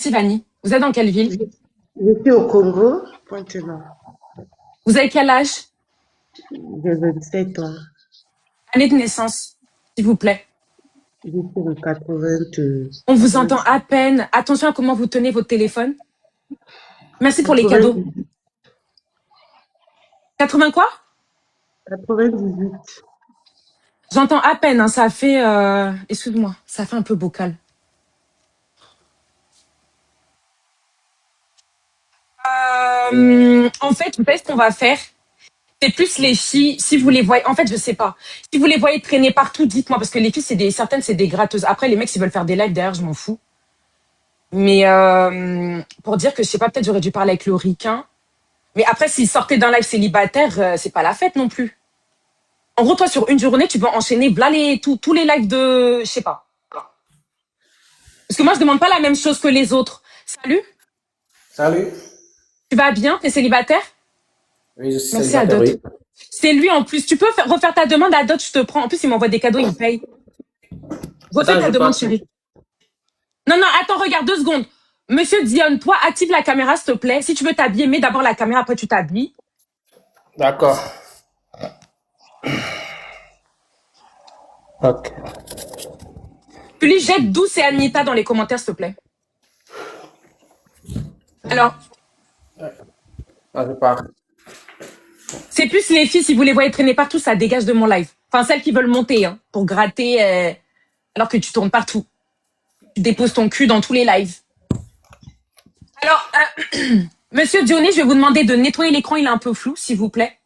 Merci, Vanny. Vous êtes dans quelle ville? Je suis au Congo, maintenant. Vous avez quel âge? J'ai 27 ans. Année de naissance, s'il vous plaît. Je suis en 80, On vous entend 90, à peine. Attention à comment vous tenez votre téléphone. Merci pour les cadeaux. 90, 80 quoi? 98. J'entends à peine, hein, ça fait... excuse-moi, ça fait un peu vocal. En fait, vous savez ce qu'on va faire? C'est plus les filles, si vous les voyez... En fait, je sais pas. Si vous les voyez traîner partout, dites-moi, parce que les filles, certaines, c'est des gratteuses. Après, les mecs, s'ils veulent faire des lives derrière, je m'en fous. Mais pour dire que, je sais pas, peut-être j'aurais dû parler avec le ricain. Mais après, s'ils sortaient d'un live célibataire, c'est pas la fête non plus. En gros, toi, sur une journée, tu peux enchaîner tous les lives de... Je sais pas. Parce que moi, je demande pas la même chose que les autres. Salut, Salut. tu vas bien? T'es célibataire? Oui, je suis Merci à célibataire, Dot. oui. C'est lui en plus. Tu peux refaire ta demande à Dot, je te prends. En plus, il m'envoie des cadeaux, il me paye. Refais Attends, ta je demande, parle. chérie. Non, non, attends, regarde 2 secondes. Monsieur Dion, toi, active la caméra, s'il te plaît. Si tu veux t'habiller, mets d'abord la caméra, après tu t'habilles. D'accord. Ok. Puis jette Douce et Anita dans les commentaires, s'il te plaît. Alors, Ah, je parle. c'est plus les filles, si vous les voyez traîner partout, ça dégage de mon live. Enfin, celles qui veulent monter, hein, pour gratter, alors que tu tournes partout. Tu déposes ton cul dans tous les lives. Alors, Monsieur Dionné, je vais vous demander de nettoyer l'écran, il est un peu flou, s'il vous plaît.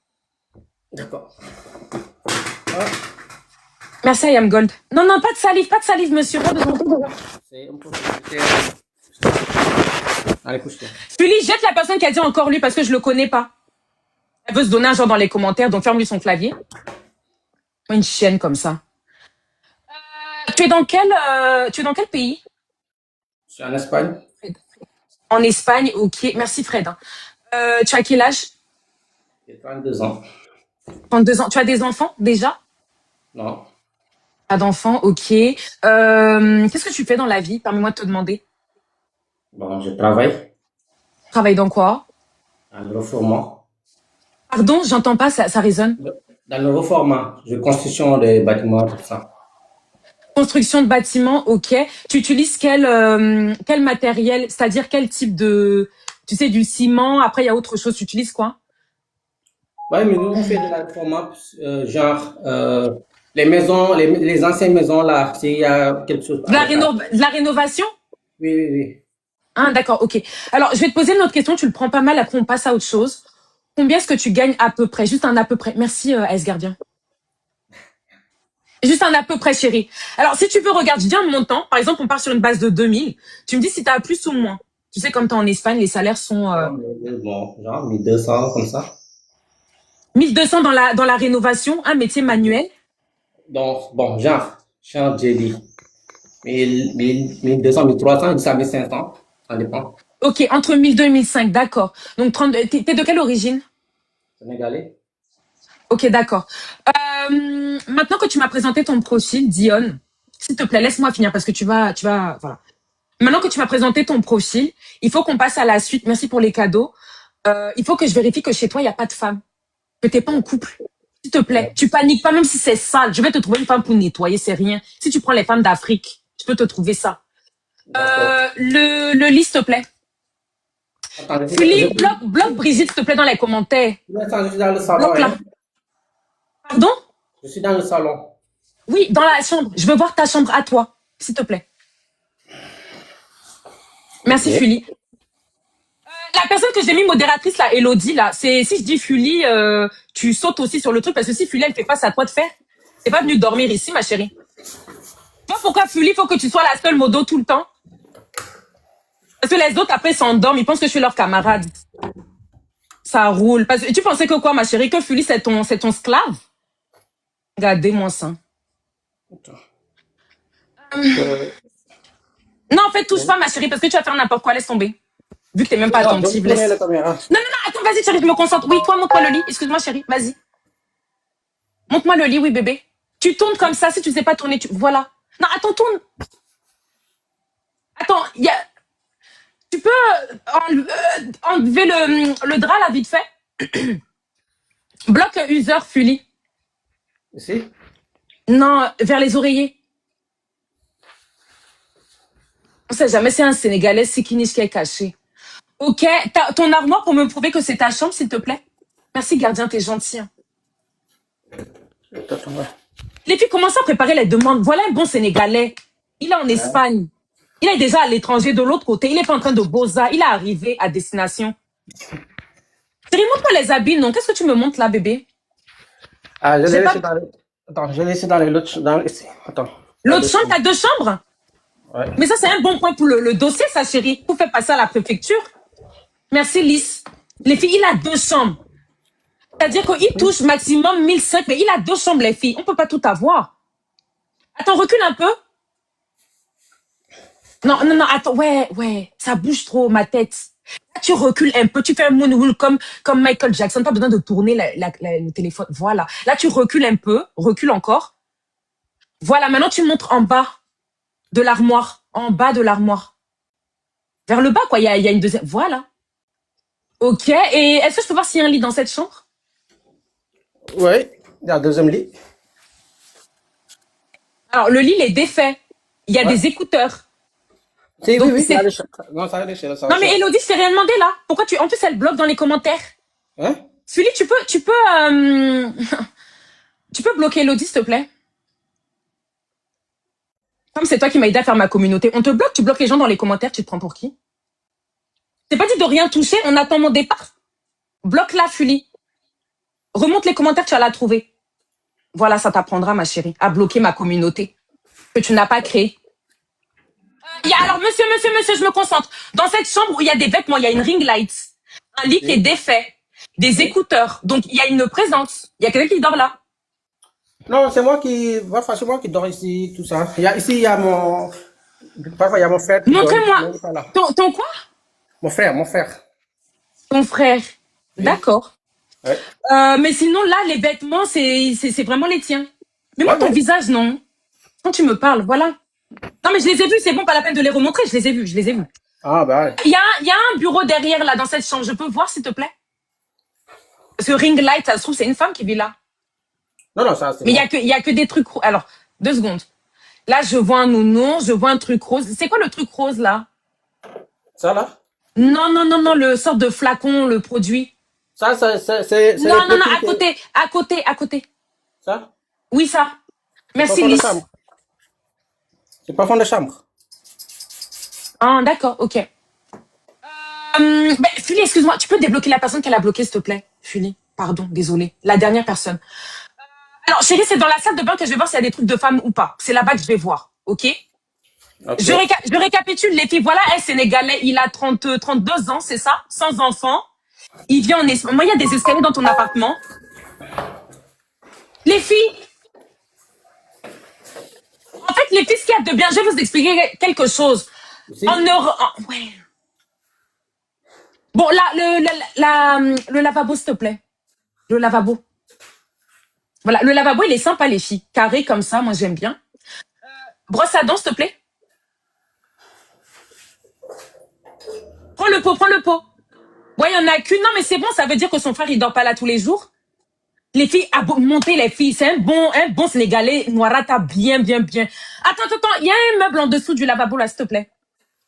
D'accord. Merci, I am Gold. Non, non, pas de salive, monsieur, pas besoin. C'est un peu compliqué. Allez, couche-toi. Julie, jette la personne qui a dit encore lui, parce que je le connais pas. Elle veut se donner un genre dans les commentaires, donc ferme-lui son clavier. Une chienne comme ça. Tu es dans quel pays? Je suis en Espagne. En Espagne, ok. Merci Fred. Tu as quel âge? J'ai 32 ans. 32 ans. Tu as des enfants déjà? Non. Pas d'enfants, ok. Qu'est-ce que tu fais dans la vie? Permets-moi de te demander. Bon, je travaille Tu travailles dans quoi? dans le reformant. Pardon, j'entends pas, ça résonne. Dans le reformant, je construction des bâtiments, tout ça. Construction de bâtiments, ok. Tu utilises quel matériel? C'est-à-dire quel type de... Tu sais, du ciment, après il y a autre chose. Tu utilises quoi? Oui, mais nous, on fait de la reformant, genre, les maisons, les anciennes maisons, là, s'il y a quelque chose De la, avec ça. de la rénovation? Oui, oui, oui. Ah, d'accord, ok. Alors, je vais te poser une autre question, tu le prends pas mal, après on passe à autre chose. Combien est-ce que tu gagnes à peu près? Juste un à peu près. Merci, S Gardien. Juste un à peu près, chérie. Alors, si tu veux, regarde, je dis un montant. Par exemple, on part sur une base de 2000. Tu me dis si tu as plus ou moins. Tu sais, comme tu es en Espagne, les salaires sont Bon, genre 1200, comme ça. 1200 dans la rénovation, un métier manuel. Donc, bon, genre, j'ai dit 1200, 1300, 1500, ça dépend. Ok, entre 1002 et 1005, d'accord. Donc, t'es de quelle origine? Sénégalais? Ok, d'accord. Maintenant que tu m'as présenté ton profil, Dion, s'il te plaît, laisse-moi finir parce que voilà. Maintenant que tu m'as présenté ton profil, il faut qu'on passe à la suite. Merci pour les cadeaux. Il faut que je vérifie que chez toi, il n'y a pas de femme. Que t'es pas en couple. S'il te plaît, tu paniques pas même si c'est sale. Je vais te trouver une femme pour nettoyer, c'est rien. Si tu prends les femmes d'Afrique, je peux te trouver ça. D'accord. Le lit, s'il te plaît. Attends, Philippe, bloque Brigitte, s'il te plaît, dans les commentaires. je suis dans le salon, Bloque là. hein. Pardon? Je suis dans le salon. Oui, dans la chambre. Je veux voir ta chambre à toi, s'il te plaît. Merci, Ok. Philippe. La personne que j'ai mis modératrice, là, Elodie, là, c'est si je dis Fully, tu sautes aussi sur le truc, parce que si Fully, elle fait face à toi de faire, t'es pas venue dormir ici, ma chérie. Tu vois pourquoi Fully, faut que tu sois la seule modo tout le temps? Parce que les autres, après, s'endorment, ils pensent que je suis leur camarade. Ça roule. Parce que tu pensais que quoi, ma chérie? Que Fully, c'est ton esclave? Regardez-moi ça. Non, en fait, touche pas, ma chérie, parce que tu vas faire n'importe quoi, laisse tomber. Vu que t'es même pas Non, donc, attentive, prenez laisse. la caméra. Non, non, non, attends, vas-y, chérie, je me concentre. Oui, toi, montre-moi le lit. Excuse-moi, chérie, vas-y. Montre-moi le lit, oui, bébé. Tu tournes comme ça, si tu sais pas tourner, Voilà. Non, attends, tourne. Attends, Tu peux enlever le drap, là, vite fait. Bloc user, Fully. Ici? Non, vers les oreillers. On sait jamais, c'est un Sénégalais, Sikinish qui est caché. Ok, ton armoire pour me prouver que c'est ta chambre, s'il te plaît. Merci, gardien, t'es gentil. Hein. Les filles commencent à préparer les demandes. Voilà un bon Sénégalais. Il est en Espagne. Il est déjà à l'étranger de l'autre côté. Il est pas en train de bosa. Il est arrivé à destination. Chérie, montre-moi les habits, non? Qu'est-ce que tu me montres là, bébé? Ah, je J'ai l'ai pas... laissé dans les... Attends, je l'ai laissé dans les autres... Attends. L'autre chambre, t'as 2 chambres? Ouais. Mais ça, c'est un bon point pour le dossier, ça, chérie. Pour faire passer à la préfecture. Merci, Lys. Les filles, il a 2 chambres. C'est-à-dire qu'il touche maximum 1005, mais il a 2 chambres, les filles. On peut pas tout avoir. Attends, recule un peu. Non, non, non, attends, ouais, ça bouge trop, ma tête. Là, tu recules un peu, tu fais un moonwalk comme Michael Jackson, pas besoin de tourner le téléphone, voilà. Là, tu recules un peu, recule encore. Voilà, maintenant, tu montres en bas de l'armoire, Vers le bas, quoi, il y a une deuxième, voilà. Ok, et est-ce que je peux voir s'il y a un lit dans cette chambre? Oui, il y a un deuxième lit. Alors, le lit, il est défait. Il y a des écouteurs. Si, Donc, oui, c'est... non, ça allait chez le Non, mais Elodie, je t'ai rien demandé, là. Pourquoi en plus, elle bloque dans les commentaires. Hein? Sully, tu peux, tu peux bloquer Elodie, s'il te plaît? Comme c'est toi qui m'as aidé à faire ma communauté. On te bloque, tu bloques les gens dans les commentaires, tu te prends pour qui? C'est pas dit de rien toucher, on attend mon départ. Bloque-la, Fully. Remonte les commentaires, tu vas la trouver. Voilà, ça t'apprendra, ma chérie, à bloquer ma communauté que tu n'as pas créée. Alors, monsieur, je me concentre. Dans cette chambre où il y a des vêtements, il y a une ring light, un lit qui est défait, des écouteurs. Donc, il y a une présence. Il y a quelqu'un qui dort là. Non, c'est moi qui... Enfin, c'est moi qui dors ici, tout ça. Ici, il y a mon... Parfois, il y a mon frère qui dort. Montrez-moi. Ton quoi? Mon frère. Ton frère. Oui. D'accord. Ouais. Mais sinon, là, les vêtements, c'est vraiment les tiens. Mais moi, ton visage, non. Quand tu me parles, voilà. Non, mais je les ai vus, c'est bon, pas la peine de les remontrer, je les ai vus. Ah, bah ouais. Il y a un bureau derrière, là, dans cette chambre. Je peux voir, s'il te plaît? Parce que ring light, ça se trouve, c'est une femme qui vit là. Non, ça, c'est... Mais il y a que des trucs... Alors, 2 secondes. Là, je vois un nounours, je vois un truc rose. C'est quoi le truc rose, là? Ça, là? Non, le sort de flacon, le produit. Ça, c'est... Non, à côté. Ça? Oui, ça. Merci, Lys. C'est pas fond de chambre. Ah, d'accord, ok. Fully, excuse-moi, tu peux débloquer la personne qu'elle a bloquée, s'il te plaît? Fully, pardon, désolée. La dernière personne. Alors, chérie, c'est dans la salle de bain que je vais voir s'il y a des trucs de femmes ou pas. C'est là-bas que je vais voir, ok? Je récapitule les filles. Voilà, un Sénégalais, il a 32 ans, c'est ça? Sans enfant. Il vient en Espagne. Moi, il y a des escaliers dans ton appartement. Les filles. En fait, les filles, ce qu'il y a de bien, je vais vous expliquer quelque chose. En Europe... Ouais. Bon, là, le lavabo, s'il te plaît. Le lavabo. Voilà, le lavabo, il est sympa, les filles. Carré comme ça, moi, j'aime bien. Brosse à dents, s'il te plaît. Prends le pot. Ouais, il y en a qu'une. Non, mais c'est bon, ça veut dire que son frère, il dort pas là tous les jours. Les filles, monter les filles. C'est un bon Sénégalais. Noirata, bien. Attends. Il y a un meuble en dessous du lavabo, là, s'il te plaît.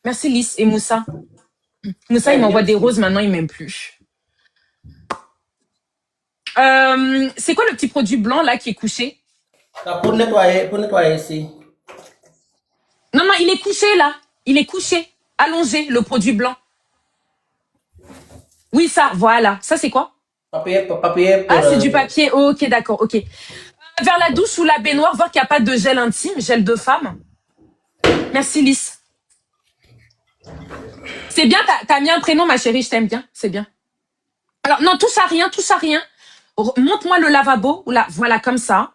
Merci, Lys et Moussa. Moussa, il m'envoie des roses, maintenant, il m'aime plus. C'est quoi le petit produit blanc, là, qui est couché? Pour nettoyer ici. Non, il est couché, là. Il est couché. Allongé, le produit blanc. Oui, ça, voilà. Ça, c'est quoi? Papier. Ah, c'est du papier. Oh, ok, d'accord, ok. Vers la douche ou la baignoire, voir qu'il n'y a pas de gel intime, gel de femme. Merci, Lys. C'est bien, t'as mis un prénom, ma chérie, je t'aime bien. C'est bien. Alors, non, touche à rien. Montre-moi le lavabo. Là, voilà, comme ça.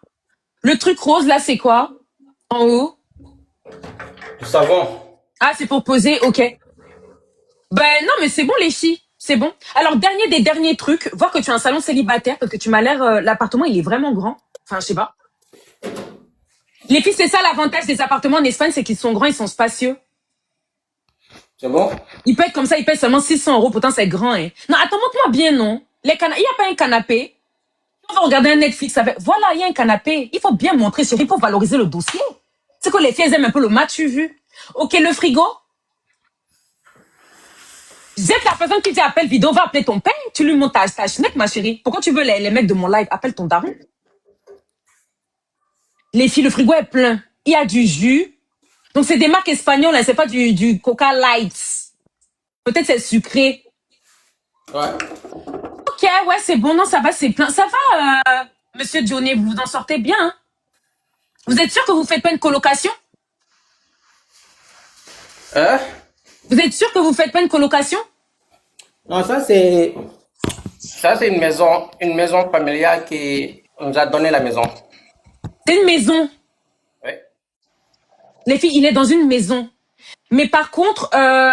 Le truc rose, là, c'est quoi? En haut. Du savon. Ah, c'est pour poser, ok. Ben non, mais c'est bon, les filles. C'est bon. Alors, dernier des derniers trucs, voir que tu as un salon célibataire, parce que tu m'as l'air... l'appartement, il est vraiment grand. Enfin, je sais pas. Les filles, c'est ça l'avantage des appartements en Espagne, c'est qu'ils sont grands, ils sont spacieux. C'est bon? Il peut être comme ça, il paye seulement 600 euros, pourtant c'est grand, hein. Non, attends, montre-moi bien, non? Il n'y a pas un canapé. On va regarder un Netflix avec. Voilà, il y a un canapé. Il faut bien montrer, chérie, pour valoriser le dossier. C'est que les filles elles aiment un peu le match, tu vu. Ok, le frigo. Jette la personne qui t'appelle vidéo, va appeler ton père. Tu lui montes ta schneck, ma chérie. Pourquoi tu veux les mecs de mon live? Appelle ton daron. Les filles, le frigo est plein. Il y a du jus. Donc, c'est des marques espagnoles, hein, c'est pas du Coca Light. Peut-être c'est sucré. Ouais. Ok, ouais, c'est bon, non, ça va, c'est plein. Ça va, monsieur Johnny, vous vous en sortez bien, hein? Vous êtes sûr que vous faites pas une colocation? Hein? Vous êtes sûr que vous faites pas une colocation? Non, ça c'est une maison familiale qui nous a donné la maison. C'est une maison. Ouais. Les filles, il est dans une maison. Mais par contre,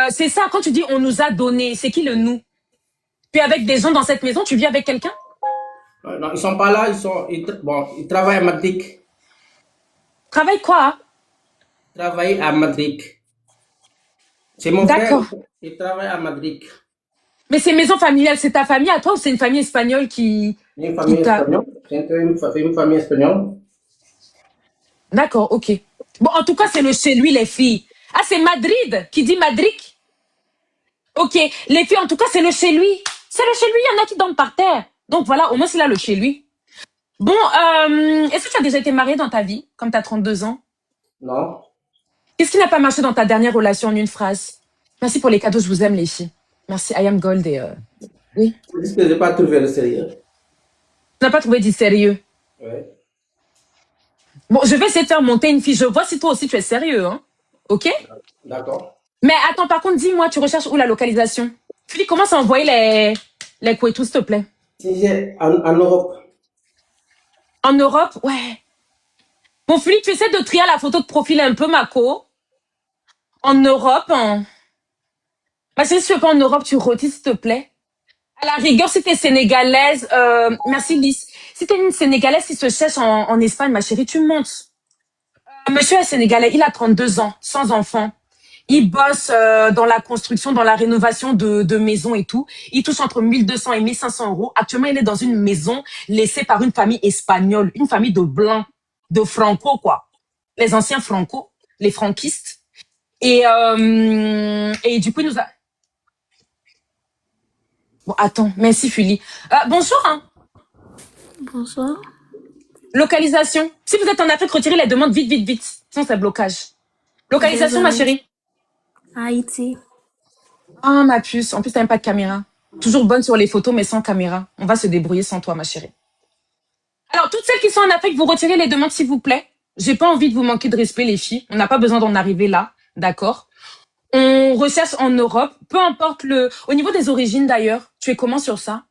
c'est ça, quand tu dis on nous a donné, c'est qui le nous? Tu es avec des gens dans cette maison, tu vis avec quelqu'un? Non, ils sont pas là, ils travaillent à Madrid. Travaille quoi, hein? Ils travaillent à Madrid. C'est mon frère, D'accord. il travaille à Madrid. Mais c'est maison familiale, c'est ta famille à toi ou c'est une famille espagnole qui Une famille t'a... espagnole. C'est une famille espagnole. D'accord, ok. Bon, en tout cas, c'est le chez lui, les filles. Ah, c'est Madrid qui dit Madrid? Ok, les filles, en tout cas, c'est le chez lui. C'est le chez lui, il y en a qui dorment par terre. Donc voilà, au moins, c'est là le chez lui. Bon, est-ce que tu as déjà été mariée dans ta vie, comme tu as 32 ans? Non. Qu'est-ce qui n'a pas marché dans ta dernière relation en une phrase? Merci pour les cadeaux, je vous aime, les filles. Merci, I am gold et... Oui. Je dis que je n'ai pas trouvé le sérieux. Tu n'as pas trouvé du sérieux. Ouais. Bon, je vais essayer de faire monter une fille. Je vois si toi aussi tu es sérieux, hein. Ok? D'accord. Mais attends, par contre, dis-moi, tu recherches où la localisation? Puis commence à envoyer les couetous, s'il te plaît. Si j'ai en Europe. En Europe? Ouais. Bon, Philippe, tu essaies de trier la photo de profil un peu, Mako. En Europe, hein. Bah, si tu veux pas en Europe, tu rôtis, s'il te plaît. À la rigueur, si t'es sénégalaise, merci Lys. Si t'es une sénégalaise qui se cherche en Espagne, ma chérie, tu montes. Monsieur est sénégalais, il a 32 ans, sans enfant. Il bosse dans la construction, dans la rénovation de maisons et tout. Il touche entre 1200 et 1500 euros. Actuellement, il est dans une maison laissée par une famille espagnole, une famille de blancs, de franco, quoi. Les anciens franco, les franquistes. Et du coup, il nous a... Bon, attends, merci Fuli. Bonjour, hein. Bonsoir. Localisation. Si vous êtes en Afrique, retirez les demandes vite, vite, vite. Sinon, c'est blocage. Localisation, ma chérie. Haïti. Ah, ma puce. En plus, t'as même pas de caméra. Toujours bonne sur les photos, mais sans caméra. On va se débrouiller sans toi, ma chérie. Alors, toutes celles qui sont en Afrique, vous retirez les demandes, s'il vous plaît. J'ai pas envie de vous manquer de respect, les filles. On n'a pas besoin d'en arriver là. D'accord? On recherche en Europe. Peu importe au niveau des origines, d'ailleurs. Tu es comment sur ça?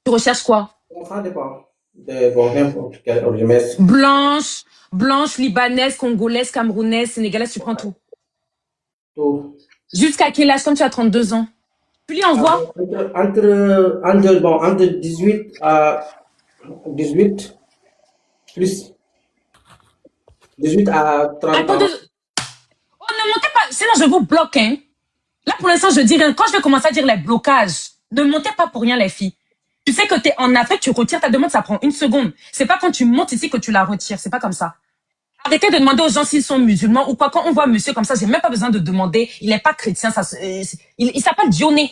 Tu recherches quoi? Ça dépend. N'importe quelle origine. Blanche, libanaise, congolaise, camerounaise, sénégalaise, tu prends tout. Tout. Jusqu'à quel âge? Comme tu as 32 ans. Tu lui envoies? Entre 18 à 18 plus 18 à 30 Attendez. ans. Oh, ne montez pas. Sinon, je vous bloque, hein. Là, pour l'instant, je dis rien. Quand je vais commencer à dire les blocages, ne montez pas pour rien, les filles. Tu sais que t'es en Afrique, tu retires ta demande, ça prend 1 seconde. C'est pas quand tu montes ici que tu la retires. C'est pas comme ça. Arrêtez de demander aux gens s'ils sont musulmans ou quoi. Quand on voit monsieur comme ça, j'ai même pas besoin de demander. Il est pas chrétien, il s'appelle Dionné.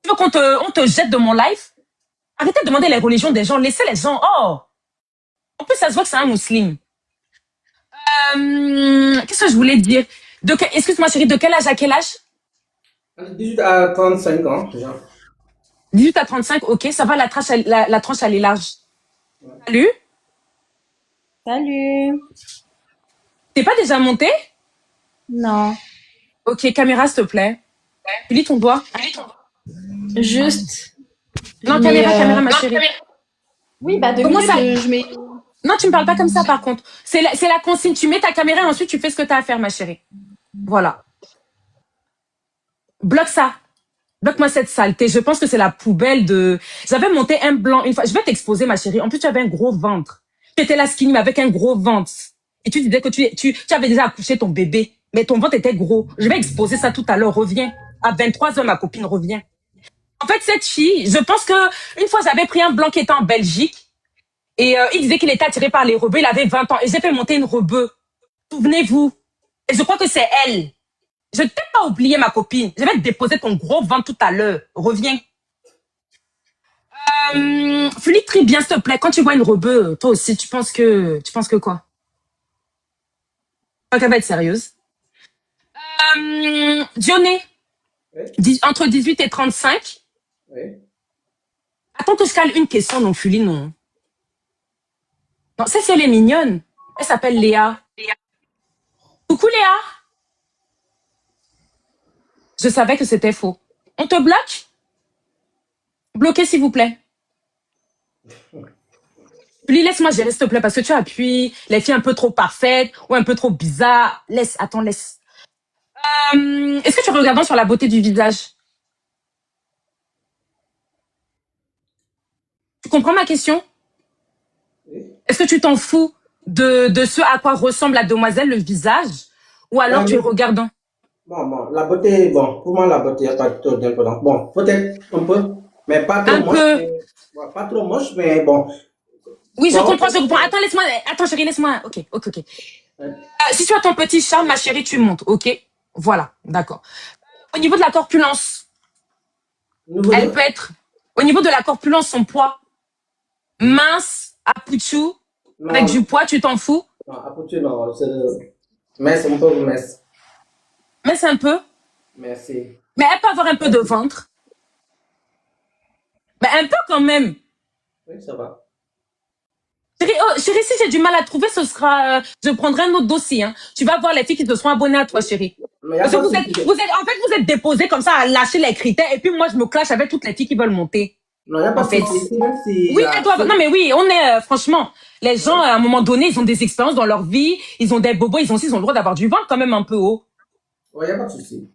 Tu veux on te jette de mon live? Arrêtez de demander les religions des gens. Laissez les gens. Oh! En plus, ça se voit que c'est un musulman. Qu'est-ce que je voulais dire? Excuse-moi, chérie, de quel âge à quel âge? 18 à 35 ans, déjà. 18 à 35, ok, ça va, la tranche, elle est large. Salut? Salut. T'es pas déjà monté? Non. Ok, caméra, s'il te plaît. Tu lis ton doigt. Juste. Non, Mais, caméra, ma chérie. Oui, bah de Comment ça? je mets. Non, tu me parles pas comme ça, par contre. C'est la consigne. Tu mets ta caméra et ensuite tu fais ce que t'as à faire, ma chérie. Voilà. Bloque ça. Bloque-moi cette saleté. Je pense que c'est la poubelle de... J'avais monté un blanc une fois. Je vais t'exposer, ma chérie. En plus, tu avais un gros ventre. Tu étais là skinny, mais avec un gros ventre. Et tu disais que tu avais déjà accouché ton bébé. Mais ton ventre était gros. Je vais exposer ça tout à l'heure. Reviens. À 23h, ma copine revient. En fait, cette fille, je pense que une fois, j'avais pris un blanc qui était en Belgique et il disait qu'il était attiré par les rebeux. Il avait 20 ans et j'ai fait monter une rebeu. Souvenez-vous. Et je crois que c'est elle. Je t'ai pas oublié, ma copine. Je vais te déposer ton gros ventre tout à l'heure. Reviens. Philippe, très bien, s'il te plaît. Quand tu vois une rebeu, toi aussi, tu penses que quoi? Toi, qu'elle va être sérieuse. Dionné, Oui, entre 18 et 35. oui. Attends que je cale une question, non, Philippe, non. Non, c'est si elle est mignonne. Elle s'appelle Léa. Coucou Léa. Je savais que c'était faux. On te bloque? Bloquez, s'il vous plaît. Puis laisse-moi gérer, s'il te plaît, parce que tu appuies les filles un peu trop parfaites ou un peu trop bizarres. Laisse, attends, laisse. Est-ce que tu regardes sur la beauté du visage? Tu comprends ma question? Oui. Est-ce que tu t'en fous de ce à quoi ressemble la demoiselle, le visage? Ou alors tu es Oui. regardant? Bon, la beauté, bon, pour moi, la beauté, il n'y a pas trop d'importance. Bon, peut-être un peu, mais pas trop Un moche, peu. mais, bon, pas trop moche, mais bon. Oui, je Bon, comprends, je comprends. Attends, laisse-moi. Attends, chérie, laisse-moi. Ok, ok, ok. euh, Si tu as ton petit charme, ma chérie, tu montes, ok? Voilà, d'accord. Au niveau de la corpulence, nouveau elle peut deux? être, au niveau de la corpulence, son poids, mince, à pouchou, avec Non, du poids, tu t'en fous? non, après, non, c'est mince, un peu mince. Mais c'est un peu. Merci. Mais elle peut avoir un peu de ventre. Mais un peu quand même. Oui, ça va. Chérie, oh, chérie, si j'ai du mal à trouver, ce sera, je prendrai un autre dossier, hein. Tu vas voir les filles qui te seront abonnées à toi, chérie. Mais il n'y a Parce que pas de vous êtes, souci. en fait, vous êtes déposés comme ça à lâcher les critères, et puis moi, je me clash avec toutes les filles qui veulent monter. Non, il n'y a pas En de fait. souci. Même si, Oui, elles doivent. Non, mais oui, on est franchement, les gens à un moment donné, ils ont des expériences dans leur vie, ils ont des bobos, ils ont le droit d'avoir du ventre quand même un peu haut. ouais, il n'y a pas de souci.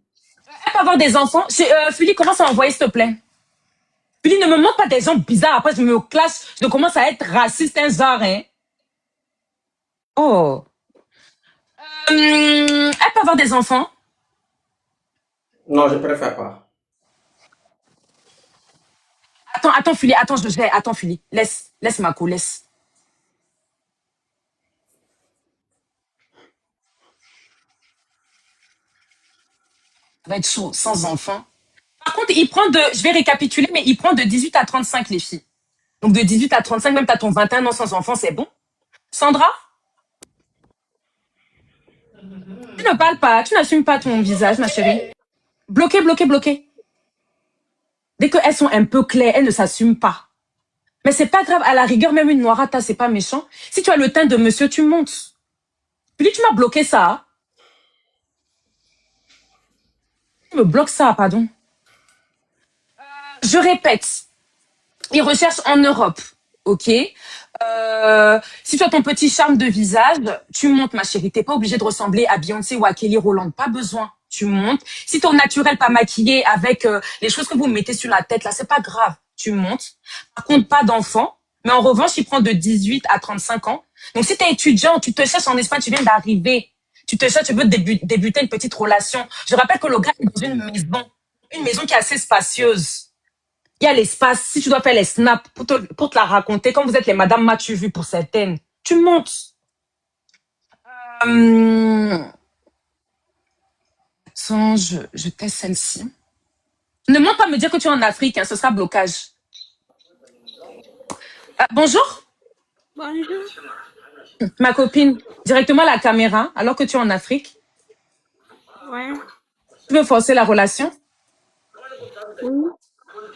Elle peut avoir des enfants. Philly, commence à envoyer, s'il te plaît. Philly, ne me montre pas des gens bizarres. Après, je me classe, je commence à être raciste, un genre, hein. Oh. Elle peut avoir des enfants. Non, je préfère pas. Attends, Philly, attends, je gère. Attends, Philly. Laisse ma co, laisse. Ça va être chaud, sans enfants. Par contre, je vais récapituler, mais il prend de 18 à 35, les filles. Donc, de 18 à 35, même t'as ton 21 ans sans enfant, c'est bon. Sandra, tu ne parles pas, tu n'assumes pas ton visage, ma chérie. Bloqué, bloqué, bloqué. Dès qu'elles sont un peu claires, elles ne s'assument pas. Mais c'est pas grave, à la rigueur, même une noirata, c'est pas méchant. Si tu as le teint de monsieur, tu montes. Puis tu m'as bloqué ça. Hein. Tu me bloques ça, pardon. Je répète, ils recherchent en Europe, ok. Si tu as ton petit charme de visage, tu montes, ma chérie. T'es pas obligée de ressembler à Beyoncé ou à Kelly Rowland. Pas besoin. Tu montes. Si t'es au naturel, pas maquillé, avec les choses que vous mettez sur la tête, là, c'est pas grave. Tu montes. Par contre, pas d'enfant. Mais en revanche, il prend de 18 à 35 ans. Donc, si t'es étudiant, tu te cherches en Espagne, tu viens d'arriver. Tu te cherches, tu veux débuter une petite relation. Je rappelle que le gars est dans une maison. Une maison qui est assez spacieuse. Il y a l'espace. Si tu dois faire les snaps pour te la raconter, comme vous êtes les Madame Mathieu vu pour certaines, tu montes. Attends, je teste celle-ci. Ne monte pas me dire que tu es en Afrique, hein, ce sera blocage. Bonjour, Bonjour. ma copine. Directement à la caméra, alors que tu es en Afrique. Ouais. Tu veux forcer la relation? Oui.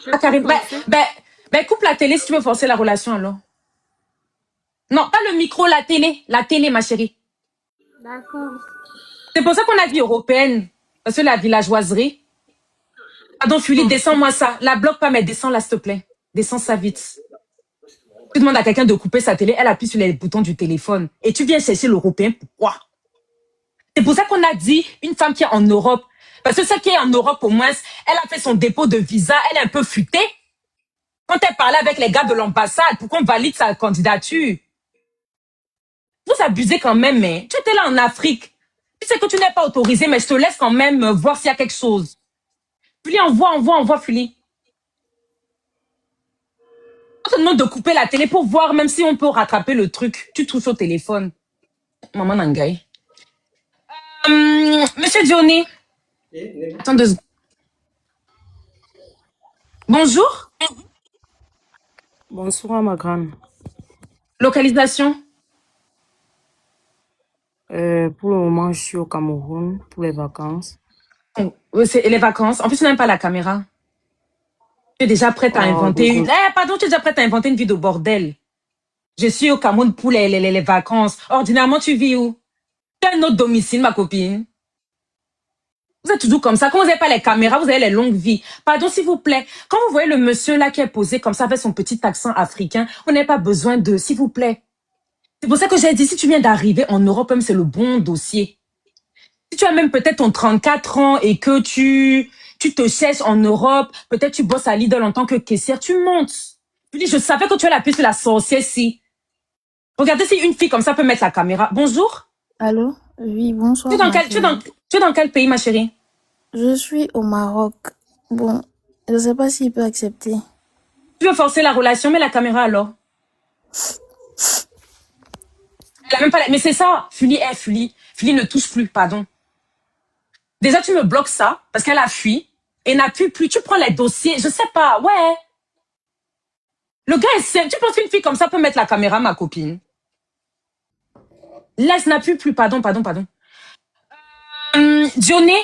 Je Ah, peux Karim, penser. coupe la télé si tu veux forcer la relation, alors. Non, pas le micro, la télé, ma chérie. D'accord. C'est pour ça qu'on a dit européenne. Parce que la villageoiserie. Pardon, Philippe, Bon. descends-moi ça. La bloque pas, mais descends là, s'il te plaît. Descends ça vite. Tu demandes à quelqu'un de couper sa télé, elle appuie sur les boutons du téléphone. Et tu viens chercher l'européen, pourquoi? C'est pour ça qu'on a dit une femme qui est en Europe. Parce que celle qui est en Europe, au moins, elle a fait son dépôt de visa, elle est un peu futée. Quand elle parlait avec les gars de l'ambassade pour qu'on valide sa candidature. Vous abusez quand même, mais tu étais là en Afrique. Tu sais que tu n'es pas autorisé, mais je te laisse quand même voir s'il y a quelque chose. Fuli, envoie, Fuli. On te demande de couper la télé pour voir, même si on peut rattraper le truc. Tu touches au téléphone. Maman Nangaï. Monsieur Diony. Attends 2 secondes. Bonjour. Bonsoir, ma grande. Localisation. Pour le moment, je suis au Cameroun pour les vacances. Oh, c'est les vacances. En plus, tu n'aimes pas la caméra. Tu es déjà prête à Oh, inventer une... désolé. Pardon, tu es déjà prête à inventer une vie de bordel. Je suis au Cameroun pour les vacances. Ordinairement, tu vis où? Tu as un autre domicile, ma copine. Vous êtes toujours comme ça. Quand vous n'avez pas les caméras, vous avez les longues vies. Pardon, s'il vous plaît. Quand vous voyez le monsieur là qui est posé comme ça avec son petit accent africain, on n'a pas besoin de, s'il vous plaît. C'est pour ça que j'ai dit, si tu viens d'arriver en Europe, même c'est le bon dossier. Si tu as même peut-être ton 34 ans et que tu te cherches en Europe, peut-être tu bosses à Lidl en tant que caissière, tu montes. Je savais que tu as la puce de la sorcière si. Regardez si une fille comme ça peut mettre la caméra. Bonjour. Allô? Oui, Tu es bonsoir, dans ma quel, tu es dans, chérie. tu es dans quel pays, ma chérie? Je suis au Maroc. Bon, je ne sais pas s'il peut accepter. Tu veux forcer la relation, mets la caméra alors. Elle a même pas mais c'est ça. Fuli ne touche plus, pardon. Déjà, tu me bloques ça parce qu'elle a fui et n'appuie plus. Tu prends les dossiers, je sais pas, ouais. Le gars est simple. Tu penses qu'une fille comme ça peut mettre la caméra, ma copine? Laisse, n'appuie plus, pardon. Dionné,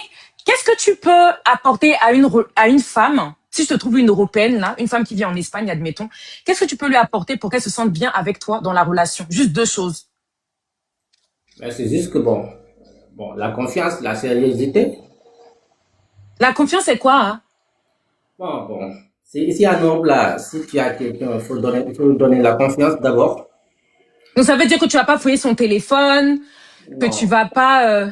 qu'est-ce que tu peux apporter à une femme, si je te trouve une Européenne, là, une femme qui vit en Espagne, admettons, qu'est-ce que tu peux lui apporter pour qu'elle se sente bien avec toi dans la relation? Juste 2 choses. Mais c'est juste que bon, la confiance, la sérieuxité. La confiance, c'est quoi, hein? Bon. C'est ici à Noble, là, si tu as quelqu'un, il faut donner la confiance d'abord. Donc, ça veut dire que tu vas pas fouiller son téléphone, que tu Non, vas pas...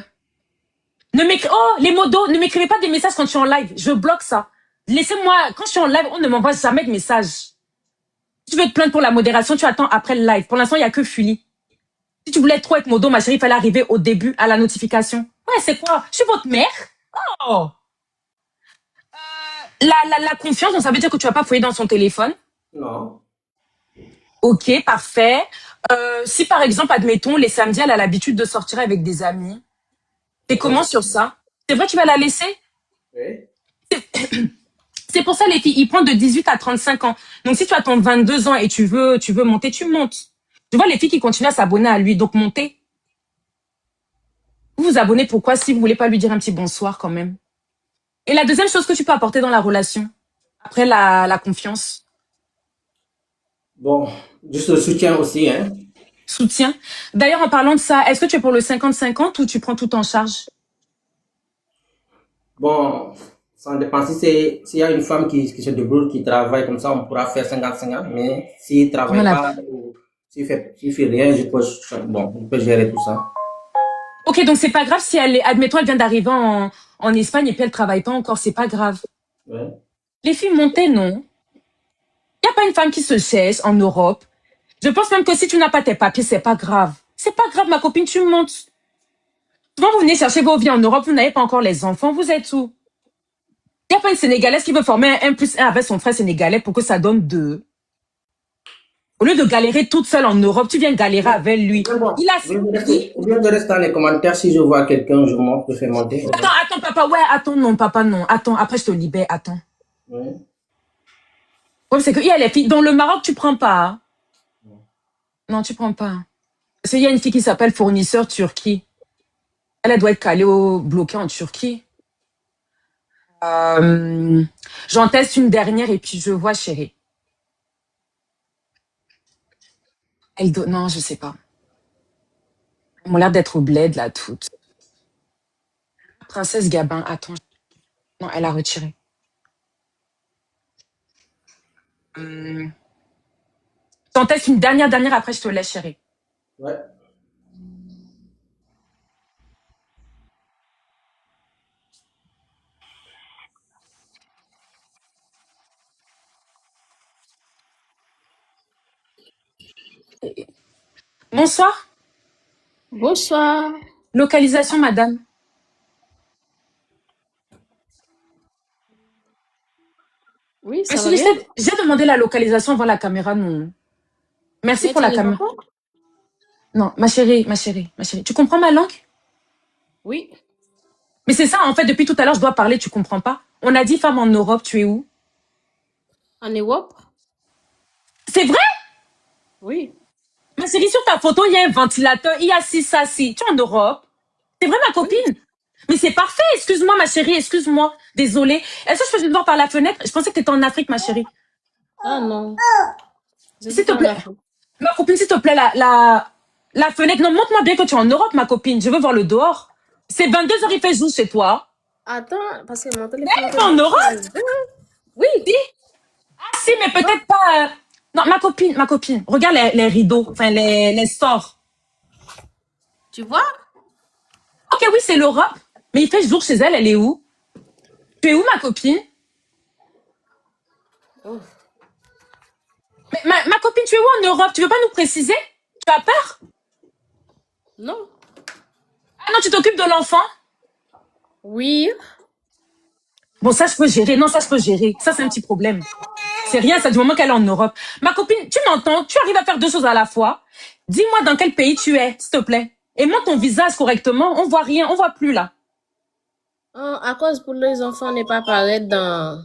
les modos, ne m'écrivez pas des messages quand je suis en live. Je bloque ça. Laissez-moi, quand je suis en live, on ne m'envoie jamais de messages. Si tu veux te plaindre pour la modération, tu attends après le live. Pour l'instant, il n'y a que Fuli. Si tu voulais trop être modo, ma chérie, il fallait arriver au début, à la notification. Ouais, c'est quoi? Je suis votre mère? Oh! La confiance, donc ça veut dire que tu vas pas fouiller dans son téléphone. non. Ok, parfait. Si par exemple, admettons, les samedis, elle a l'habitude de sortir avec des amis. T'es comment sur ça? C'est vrai, tu vas la laisser? Oui. C'est pour ça, les filles, ils prennent de 18 à 35 ans. Donc, si tu as ton 22 ans et tu veux monter, tu montes. Tu vois les filles qui continuent à s'abonner à lui, donc montez. Vous vous abonnez pourquoi si vous voulez pas lui dire un petit bonsoir quand même? Et la deuxième chose que tu peux apporter dans la relation, après la confiance, Bon, juste le soutien aussi, hein. soutien. D'ailleurs, en parlant de ça, est-ce que tu es pour le 50-50 ou tu prends tout en charge? Bon, ça dépend. S'il y a une femme qui se débrouille, qui travaille comme ça, on pourra faire 50-50. Mais s'il ne Comment travaille la... pas, ou s'il fait rien, je peux gérer tout ça. Ok, donc c'est pas grave si admettons, elle vient d'arriver en Espagne et puis elle travaille pas encore, c'est pas grave. Ouais. Les filles montées, non. Il n'y a pas une femme qui se cherche en Europe. Je pense même que si tu n'as pas tes papiers, c'est pas grave. C'est pas grave, ma copine, tu montes. Souvent, vous venez chercher vos vies en Europe, vous n'avez pas encore les enfants, vous êtes où? Il n'y a pas une Sénégalaise qui veut former un 1+1 avec son frère sénégalais pour que ça donne 2. Au lieu de galérer toute seule en Europe, tu viens galérer avec lui. Mais bon, Il a... ou bien de rester dans les commentaires. Si je vois quelqu'un, je fais monter. Attends, papa, ouais, attends, non, papa, non. Attends, après, je te libère, attends. Ouais. Ouais, c'est qu'il y a les filles. Dans le Maroc, tu prends pas. Hein? Non, tu prends pas. Parce qu'il y a une fille qui s'appelle Fournisseur Turquie. Elle doit être calée bloquée en Turquie. J'en teste une dernière et puis je vois, chérie. Non, je sais pas. Elles m'ont l'air d'être au bled, là, toutes. Princesse Gabin, attends. Non, elle a retiré. J'en teste une dernière, après je te laisse, chérie. Ouais. Bonsoir. Bonsoir. Localisation, madame. Oui, Ma ça va chérie, bien. j'ai demandé la localisation avant la caméra, non. Merci Mais pour tu la n'y vas caméra. pas? Non, ma chérie, ma chérie, ma chérie. Tu comprends ma langue? Oui, Mais c'est ça, en fait, depuis tout à l'heure, je dois parler, tu comprends pas? On a dit femme en Europe, tu es où? en Europe? C'est vrai? Oui, Ma chérie, sur ta photo, il y a un ventilateur, il y a ci, ça, ci. Tu es en Europe? C'est vrai, ma oui. copine? Mais c'est parfait, excuse-moi, ma chérie, excuse-moi. Désolée. Est-ce que je peux te voir par la fenêtre? Je pensais que tu étais en Afrique, ma chérie. Ah non, je suis S'il te pas en plaît, Afrique. ma copine, s'il te plaît, la fenêtre. Non, montre-moi bien que tu es en Europe, ma copine. Je veux voir le dehors. C'est 22 heures, il fait jour chez toi. Attends, parce que mon Mais téléphone elle est en est Europe? chargé. Oui, Si? Ah, si, mais peut-être pas. Non, ma copine. Regarde les rideaux, enfin, les stores. tu vois? Ok, oui, c'est l'Europe. Mais il fait jour chez elle, elle est où? Tu es où, ma copine? Oh, Mais ma copine, tu es où en Europe? Tu veux pas nous préciser? Tu as peur? non. Ah non, tu t'occupes de l'enfant? Oui, Bon, ça, je peux gérer. Non, ça, je peux gérer. Ça, c'est un petit problème. C'est rien, ça, du moment qu'elle est en Europe. Ma copine, tu m'entends? Tu arrives à faire deux choses à la fois. Dis-moi dans quel pays tu es, s'il te plaît. Et montre ton visage correctement. On voit rien, on voit plus, là. à cause pour les enfants n'est pas pareil dans...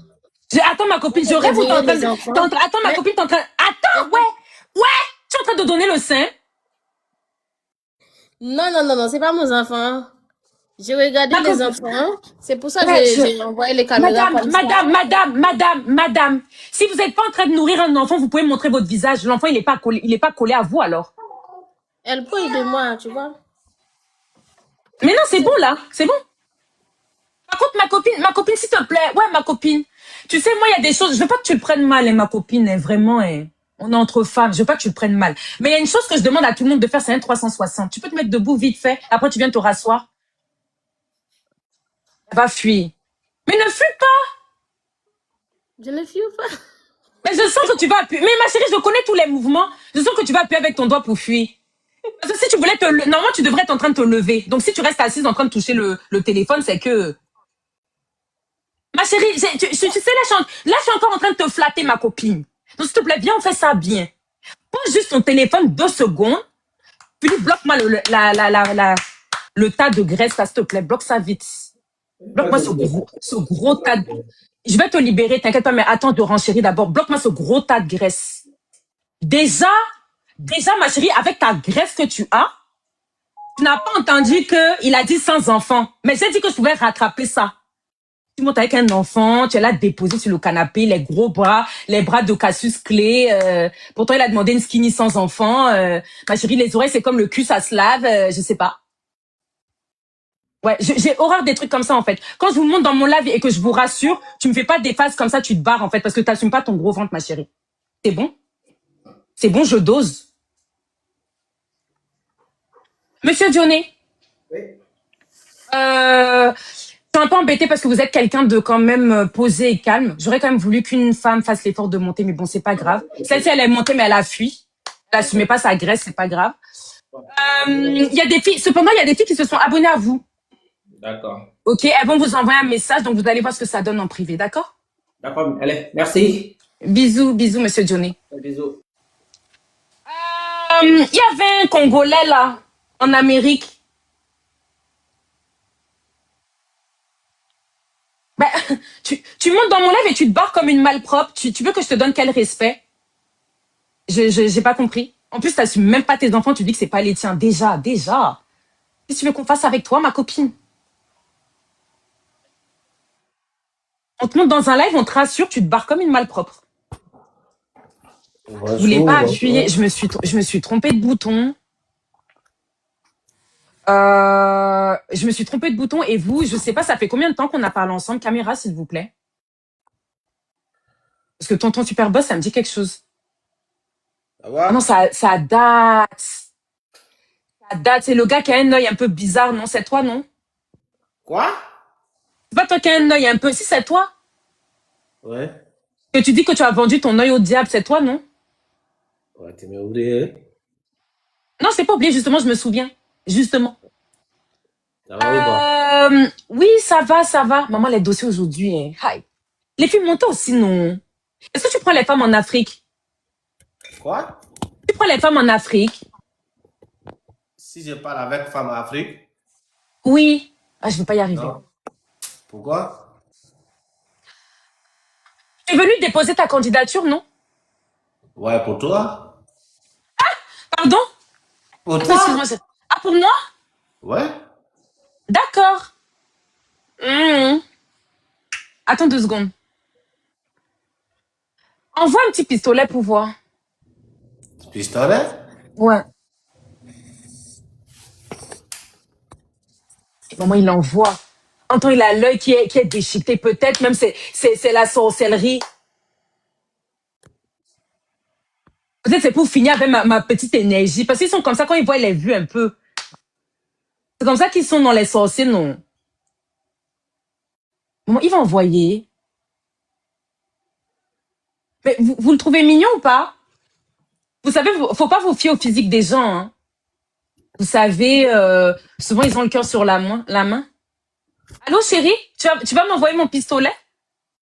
Attends, ma copine, je Pour rêve ou t'es en débrouiller train les de... enfants. Attends, ma Mais, copine, t'es en train... Attends, ouais, ouais, tu es en train de donner le sein. non, non, non, non, c'est pas mon enfant. J'ai regardé Ma les copine... enfants. C'est pour ça que Ouais, j'ai envoyé les caméras comme ça. Madame, si vous n'êtes pas en train de nourrir un enfant, vous pouvez montrer votre visage. L'enfant, il est pas collé à vous, alors. Elle proche de moi, tu vois. Mais non, c'est C'est- bon, là, c'est bon. Par contre, ma copine, s'il te plaît, ouais, ma copine. Tu sais, moi, il y a des choses, je veux pas que tu le prennes mal, hein, ma copine, hein, vraiment, hein. On est entre femmes, je veux pas que tu le prennes mal. Mais il y a une chose que je demande à tout le monde de faire, c'est un 360. Tu peux te mettre debout vite fait, après tu viens te rasseoir. Elle va fuir. Mais ne fuis pas. Je ne fuis pas. Mais je sens que tu vas appuyer. Mais ma chérie, je connais tous les mouvements. Je sens que tu vas appuyer avec ton doigt pour fuir. Parce que si tu voulais normalement, tu devrais être en train de te lever. Donc, si tu restes assise en train de toucher le téléphone, c'est que... Ma chérie, tu sais, là, je suis encore en train de te flatter, ma copine. Donc, s'il te plaît, viens, on fait ça bien. Pose juste ton téléphone 2 secondes. Puis, bloque-moi le tas de graisse, là, s'il te plaît. Bloque ça vite. Bloque-moi ce gros tas de... Je vais te libérer, t'inquiète pas, mais attends de renchérir d'abord. Bloque-moi ce gros tas de graisse. Déjà, ma chérie, avec ta graisse que tu as, tu n'as pas entendu qu'il a dit sans enfant. Mais j'ai dit que je pouvais rattraper ça. Tu montes avec un enfant, tu es là déposé sur le canapé, les gros bras, les bras de Cassius Clay. Pourtant, il a demandé une skinny sans enfant. Ma chérie, les oreilles, c'est comme le cul, ça se lave. Je sais pas. Ouais, j'ai horreur des trucs comme ça, en fait. Quand je vous montre dans mon live et que je vous rassure, tu me fais pas des phases comme ça, tu te barres, en fait, parce que tu n'assumes pas ton gros ventre, ma chérie. C'est bon? C'est bon, je dose. Monsieur Dionné, Oui. je suis un peu embêtée parce que vous êtes quelqu'un de quand même posé et calme. J'aurais quand même voulu qu'une femme fasse l'effort de monter, mais bon, c'est pas grave. Celle-ci, elle est montée, mais elle a fui. Elle assumait pas sa graisse, c'est pas grave. Il y a des filles, cependant, il y a des filles qui se sont abonnées à vous. D'accord. Ok, elles vont vous envoyer un message, donc vous allez voir ce que ça donne en privé, d'accord? D'accord, allez, merci. Bisous, bisous, monsieur Dionné. Bisous. Il y avait un Congolais, là, en Amérique. Ben, tu montes dans mon live et tu te barres comme une malpropre. Tu veux que je te donne quel respect? J'ai pas compris. En plus, t'assumes même pas tes enfants, tu dis que c'est pas les tiens. Déjà. Qu'est-ce que tu veux qu'on fasse avec toi, ma copine? On te monte dans un live, on te rassure, tu te barres comme une malpropre. Je voulais pas appuyer, je me suis trompée de bouton. Je me suis trompée de bouton et vous, je sais pas, ça fait combien de temps qu'on a parlé ensemble? Caméra, s'il vous plaît. Parce que tonton Superboss, ça me dit quelque chose. Ça va? Ah non, ça date. Ça date. C'est le gars qui a un œil un peu bizarre, non? C'est toi, non? Quoi? C'est pas toi qui a un œil un peu. Si, c'est toi. Ouais. Que tu dis que tu as vendu ton œil au diable, c'est toi, non? Ouais, tu m'as oublié. Non, je t'ai pas oublié, justement, je me souviens. Justement. Ça va ou pas? Oui, ça va, ça va. Maman, les dossiers aujourd'hui, hein. Hi. Les filles montent aussi, non? Est-ce que tu prends les femmes en Afrique? Quoi? Tu prends les femmes en Afrique? Si je parle avec femme Afrique? Oui. Ah, je vais pas y arriver. Non. Pourquoi? Tu es venu déposer ta candidature, non? Ouais, pour toi? Pardon? Pour Attends, toi? excuse-moi. Ah, pour moi? Ouais. D'accord. Hmm. Attends 2 secondes. Envoie un petit pistolet pour voir. Pistolet? Ouais. Et maman, il envoie. Entends, il a l'œil qui est déchiqueté. Peut-être même c'est la sorcellerie. Peut-être c'est pour finir avec ma petite énergie. Parce qu'ils sont comme ça quand ils voient les vues un peu. C'est comme ça qu'ils sont dans les sorciers, non? Maman, il va envoyer. Mais vous le trouvez mignon ou pas? Vous savez, faut pas vous fier au physique des gens, hein. Vous savez, souvent ils ont le cœur sur la main. Allô, chérie? Tu vas m'envoyer mon pistolet?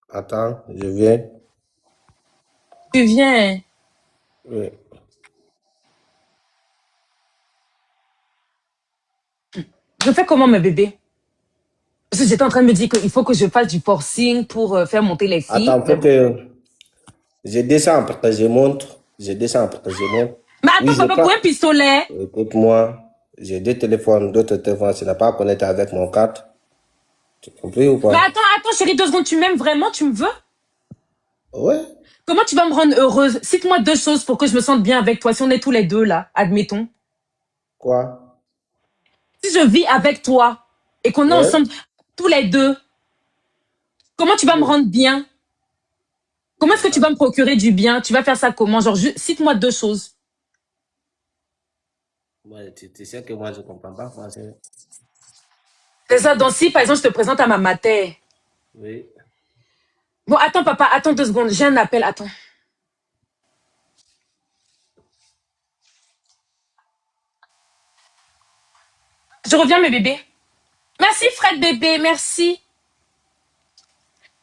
Attends, je viens. Tu viens. Oui. Je fais comment, mes bébés? Parce que j'étais en train de me dire qu'il faut que je fasse du forcing pour faire monter les filles. Attends, faut que je descends après je monte. Je descends après je monte. Mais attends, Oui, je papa, prends. pour un pistolet. Écoute-moi, j'ai d'autres téléphones, je n'ai pas connecté avec mon carte. Tu compris ou Mais pas? attends, chérie, 2 secondes, tu m'aimes vraiment? Tu me veux? Ouais. Comment tu vas me rendre heureuse? Cite-moi 2 choses pour que je me sente bien avec toi. Si on est tous les deux là, admettons. Quoi? Si je vis avec toi et qu'on est Ouais. ensemble tous les deux, comment tu vas me rendre bien? Comment est-ce que tu vas me procurer du bien? Tu vas faire ça comment? Genre, cite-moi 2 choses. Ouais, tu sais que moi, je comprends pas français. C'est ça, donc si par exemple je te présente à ma mater. Oui. Bon, attends, papa, attends 2 secondes. J'ai un appel, attends. Je reviens, mes bébés. Merci, Fred, bébé, merci.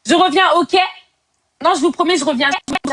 Je reviens, ok? Non, je vous promets, je reviens.